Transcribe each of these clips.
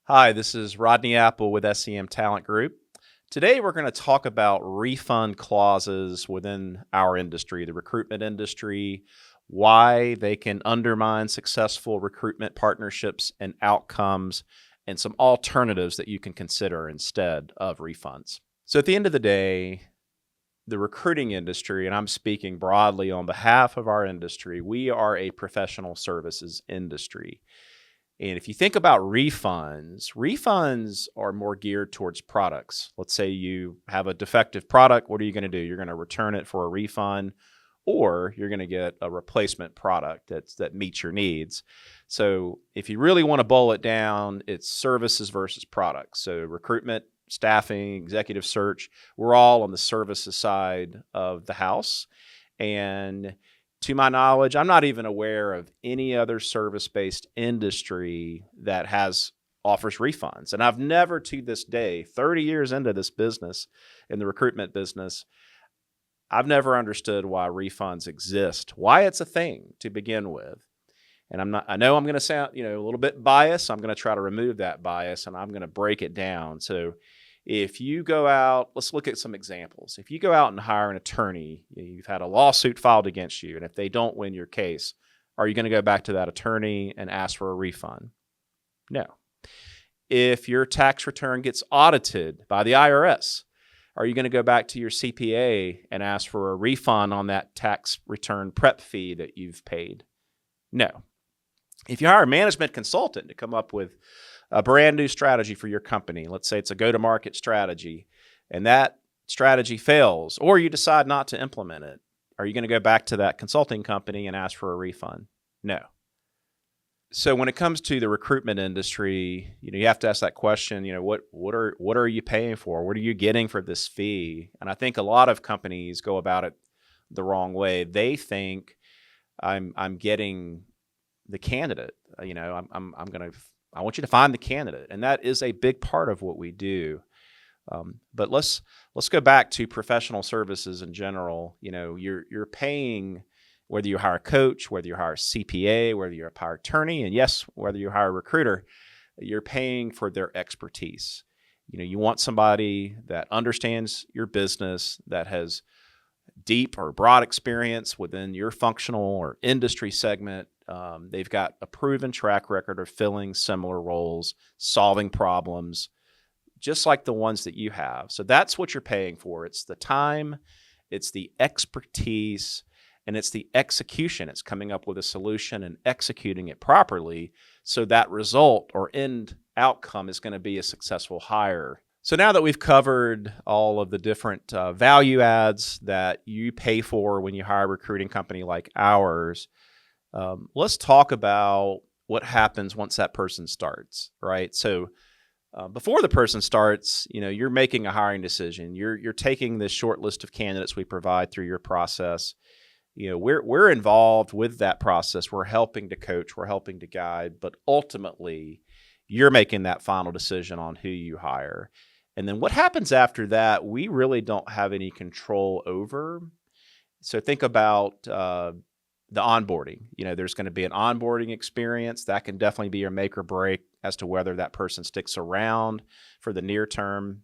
Hi, this is Rodney Apple with SCM Talent Group. Today, we're going to talk about refund clauses within our industry, the recruitment industry, why they can undermine successful recruitment partnerships and outcomes, and some alternatives that you can consider instead of refunds. So, at the end of the day, the recruiting industry, and I'm speaking broadly on behalf of our industry, we are a professional services industry. And if you think about refunds are more geared towards products. Let's say you have a defective product. What are you going to do? You're going to return it for a refund, or you're going to get a replacement product that meets your needs. So if you really want to boil it down, it's services versus products. So recruitment, staffing, executive search, we're all on the services side of the house. And to my knowledge, I'm not even aware of any other service-based industry that offers refunds. And I've never, to this day, 30 years into this business, in the recruitment business, I've never understood why refunds exist, why it's a thing to begin with. And I know I'm going to sound, a little bit biased. I'm going to try to remove that bias, and I'm going to break it down. So if you go out, let's look at some examples. If you go out and hire an attorney, you've had a lawsuit filed against you, and if they don't win your case, are you going to go back to that attorney and ask for a refund? No. If your tax return gets audited by the IRS, are you going to go back to your CPA and ask for a refund on that tax return prep fee that you've paid? No. If you hire a management consultant to come up with a brand new strategy for your company, let's say it's a go-to-market strategy, and that strategy fails, or you decide not to implement it, are you going to go back to that consulting company and ask for a refund? No. So when it comes to the recruitment industry, you have to ask that question, what are you paying for? What are you getting for this fee? And I think a lot of companies go about it the wrong way. They think I'm getting the candidate. I want you to find the candidate, and that is a big part of what we do. But let's go back to professional services in general. You're paying, whether you hire a coach, whether you hire a CPA, whether you hire an attorney, and yes, whether you hire a recruiter, you're paying for their expertise. You want somebody that understands your business, that has deep or broad experience within your functional or industry segment. They've got a proven track record of filling similar roles, solving problems, just like the ones that you have. So that's what you're paying for. It's the time, it's the expertise, and it's the execution. It's coming up with a solution and executing it properly so that result or end outcome is going to be a successful hire. So now that we've covered all of the different value adds that you pay for when you hire a recruiting company like ours, let's talk about what happens once that person starts, right? So before the person starts, you're making a hiring decision. You're taking this short list of candidates we provide through your process. We're involved with that process. We're helping to coach, we're helping to guide, but ultimately, you're making that final decision on who you hire. And then what happens after that, we really don't have any control over. So think about the onboarding. There's going to be an onboarding experience that can definitely be your make or break as to whether that person sticks around for the near term.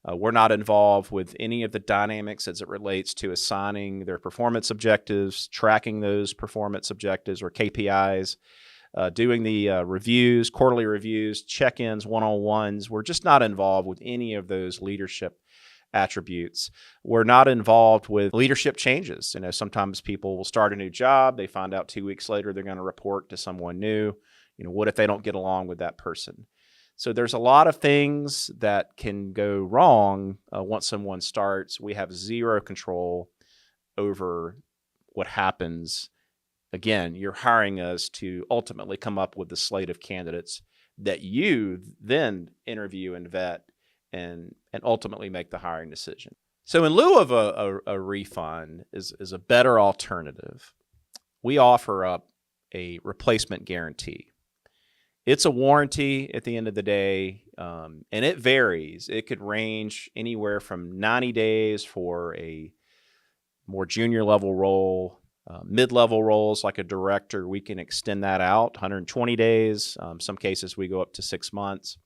We're not involved with any of the dynamics as it relates to assigning their performance objectives, tracking those performance objectives or KPIs, doing the reviews, quarterly reviews, check-ins, one-on-ones. We're just not involved with any of those leadership attributes. We're not involved with leadership changes. Sometimes people will start a new job. They find out 2 weeks later they're going to report to someone new. What if they don't get along with that person? So there's a lot of things that can go wrong once someone starts. We have zero control over what happens. Again, you're hiring us to ultimately come up with the slate of candidates that you then interview and vet and ultimately make the hiring decision. So in lieu of a refund is a better alternative. We offer up a replacement guarantee. It's a warranty at the end of the day, and it varies. It could range anywhere from 90 days for a more junior level role Mid-level roles like a director, we can extend that out 120 days. Some cases we go up to 6 months.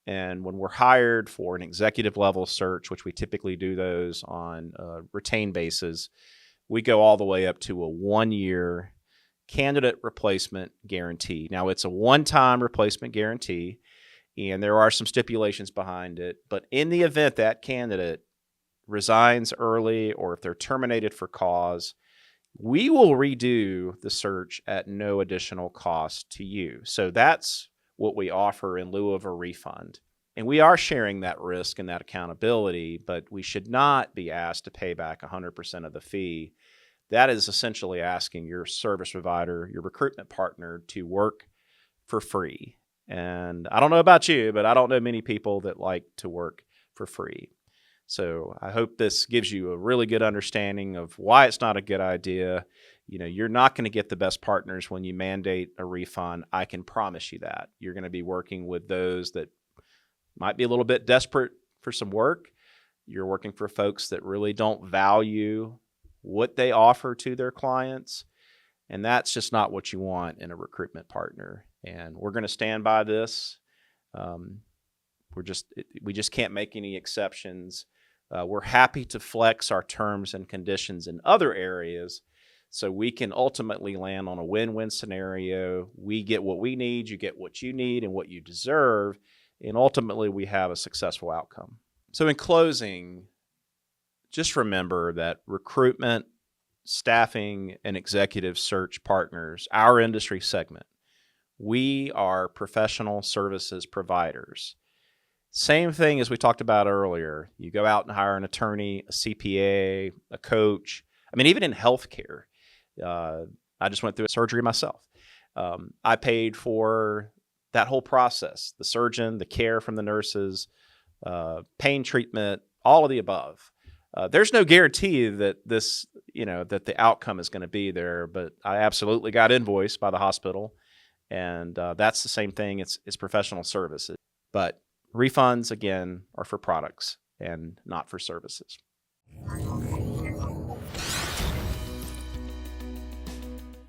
And when we're hired for an executive level search, which we typically do those on a retained basis, we go all the way up to a 1-year candidate replacement guarantee. Now, it's a one-time replacement guarantee, and there are some stipulations behind it. But in the event that candidate resigns early or if they're terminated for cause, we will redo the search at no additional cost to you. So that's what we offer in lieu of a refund. And we are sharing that risk and that accountability, but we should not be asked to pay back 100% of the fee. That is essentially asking your service provider, your recruitment partner, to work for free. And I don't know about you, but I don't know many people that like to work for free. So I hope this gives you a really good understanding of why it's not a good idea. You're not going to get the best partners when you mandate a refund. I can promise you that. You're going to be working with those that might be a little bit desperate for some work. You're working for folks that really don't value what they offer to their clients. And that's just not what you want in a recruitment partner. And we're going to stand by this. We just can't make any exceptions. We're happy to flex our terms and conditions in other areas so we can ultimately land on a win-win scenario. We get what we need, you get what you need and what you deserve, and ultimately we have a successful outcome. So in closing, just remember that recruitment, staffing, and executive search partners, our industry segment, we are professional services providers. Same thing as we talked about earlier. You go out and hire an attorney, a CPA, a coach. Even even in healthcare, I just went through a surgery myself. I paid for that whole process, the surgeon, the care from the nurses, pain treatment, all of the above. There's no guarantee that that the outcome is going to be there, but I absolutely got invoiced by the hospital, and that's the same thing. It's professional services, but refunds, again, are for products and not for services.